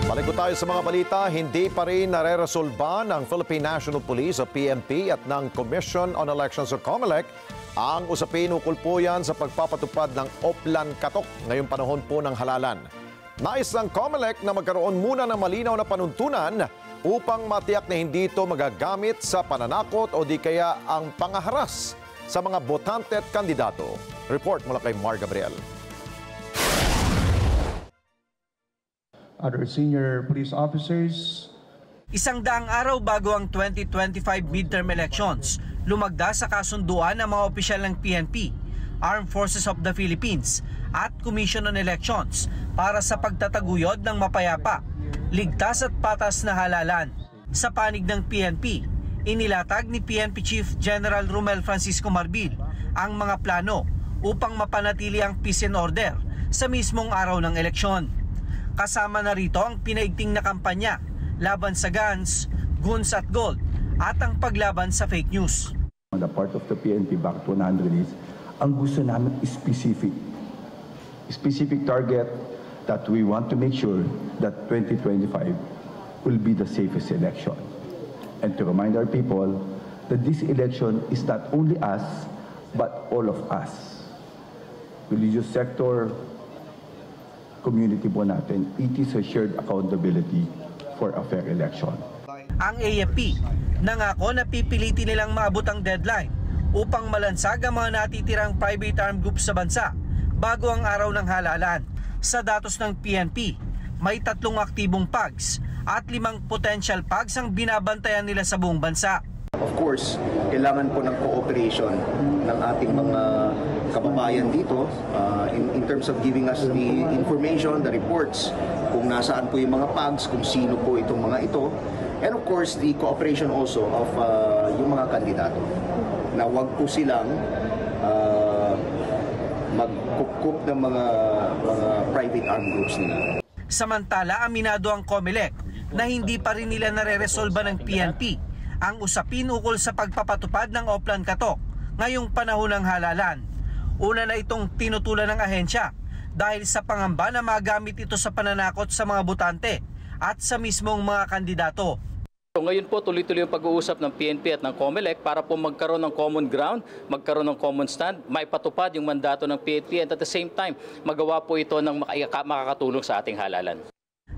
Balik po tayo sa mga balita. Hindi pa rin nareresolba ng Philippine National Police o PNP at ng Commission on Elections o COMELEC ang usapin ukol po yan sa pagpapatupad ng Oplan Katok ngayong panahon po ng halalan. Nais ng COMELEC na magkaroon muna ng malinaw na panuntunan upang matiyak na hindi ito magagamit sa pananakot o di kaya ang pangaharas sa mga botante at kandidato. Report mula kay Mar Gabriel. Other senior police officers. 100 araw bago ang 2025 midterm elections, lumagda sa kasunduan ng mga opisyal ng PNP, Armed Forces of the Philippines at Commission on Elections para sa pagtataguyod ng mapayapa, ligtas at patas na halalan. Sa panig ng PNP, inilatag ni PNP Chief General Romel Francisco Marbil ang mga plano upang mapanatili ang peace and order sa mismong araw ng eleksyon. Kasama na rito ang pinaigting na kampanya laban sa guns, goons at gold at ang paglaban sa fake news. On the part of the PNP Back 100 is, ang gusto namin is specific target that we want to make sure that 2025 will be the safest election. And to remind our people that this election is not only us, but all of us. Religious sector, community po natin, it is a shared accountability for a fair election. Ang AFP nangako na pipilitin nilang maabot ang deadline upang malansag ang mga natitirang private armed groups sa bansa bago ang araw ng halalan. Sa datos ng PNP, may 3 aktibong PAGs at 5 potential PAGs ang binabantayan nila sa buong bansa. Of course, kailangan po ng cooperation ng ating mga kababayan dito in terms of giving us the information, the reports, kung nasaan po yung mga PAGs, kung sino po itong mga ito. And of course, the cooperation also of yung mga kandidato na wag po silang magkukup ng mga private armed groups nila. Samantala, aminado ang COMELEC na hindi pa rin nila nareresolba ng PNP ang usapin ukol sa pagpapatupad ng Oplan Katok ngayong panahon ng halalan. Una na itong tinutulan ng ahensya dahil sa pangamba na magamit ito sa pananakot sa mga botante at sa mismong mga kandidato. So ngayon po tuloy-tuloy yung pag-uusap ng PNP at ng COMELEC para po magkaroon ng common ground, magkaroon ng common stand, maipatupad yung mandato ng PNP and at the same time magawa po ito ng makakatulong sa ating halalan.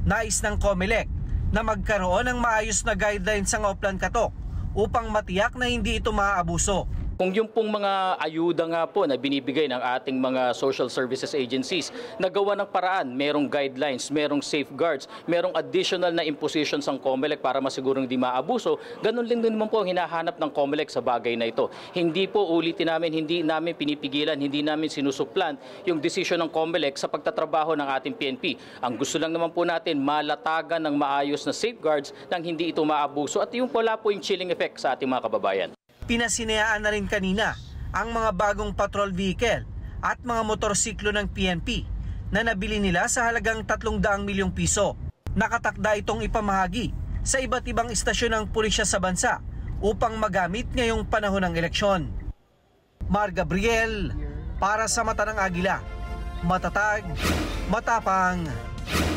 Nais ng COMELEC na magkaroon ng maayos na guidelines ang Oplan Katok upang matiyak na hindi ito maaabuso. Kung yung pong mga ayuda nga po na binibigay ng ating mga social services agencies, nagawa ng paraan, merong guidelines, merong safeguards, merong additional na impositions ang COMELEC para masigurong hindi maabuso, ganun din naman po ang hinahanap ng COMELEC sa bagay na ito. Hindi po ulitin namin, hindi namin pinipigilan, hindi namin sinusuplant yung desisyon ng COMELEC sa pagtatrabaho ng ating PNP. Ang gusto lang naman po natin, malatagan ng maayos na safeguards nang hindi ito maabuso at yung wala po yung chilling effect sa ating mga kababayan. Pinasinayaan na rin kanina ang mga bagong patrol vehicle at mga motorsiklo ng PNP na nabili nila sa halagang 300 milyong piso. Nakatakda itong ipamahagi sa iba't ibang istasyon ng pulisya sa bansa upang magamit ngayong panahon ng eleksyon. Mar Gabriel, para sa Mata ng Agila, matatag, matapang,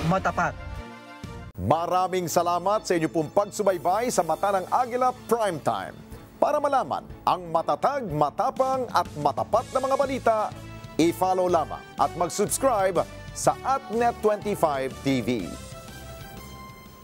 matapat. Maraming salamat sa inyo pong pagsubaybay sa Mata ng Agila Primetime. Para malaman ang matatag, matapang at matapat na mga balita, i-follow lamang at mag-subscribe sa @Net25 TV.